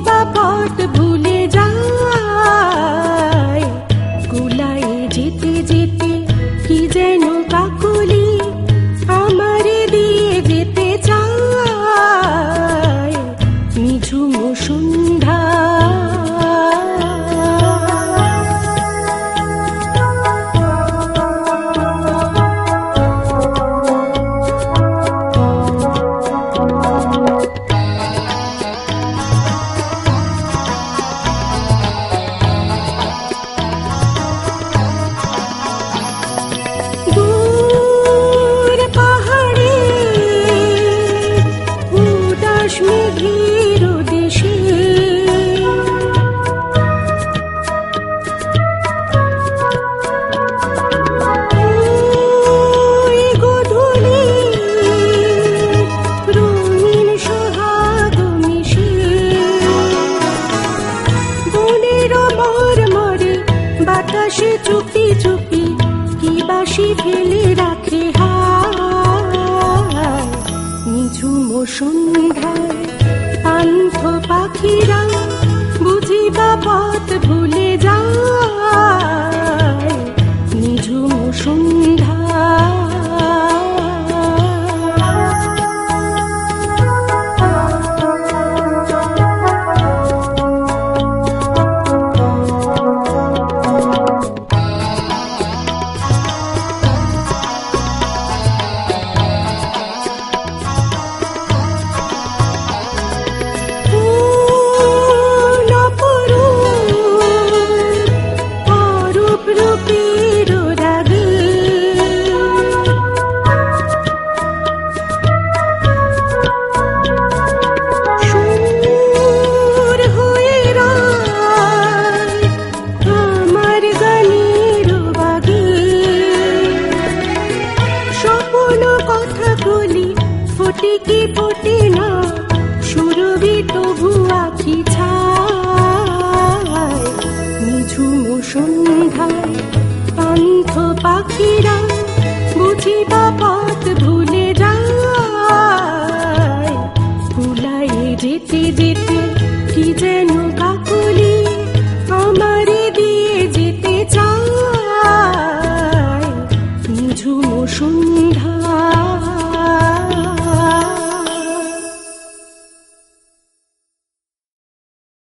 বা পথ ভুলে যায়, কুলায় যেতে যেতে কি যেন কাকলি আমারে দিয়ে যেতে চায়, নিঝুম সন্ধ্যা। বাতাসে চুপি চুপি কি বাসি ফেলে রাখে হায়, নিঝুম সন্ধ্যায় পান্থ পাখিরা বুঝি বা পথ ভুলে যায়, নিঝুম সন্ধ্যা। ফটিকি ফোটে না সুরভি তবু আখি ছায়, নিঝুম সন্ধ্যায় পান্থ পাখিরা বুঝি বা পথ ভুলে যায়, কুলায় যেতে যেতে কি যেন কাকলি আমারে দিয়ে যেতে চায়, নিঝুম সন্ধ্যা।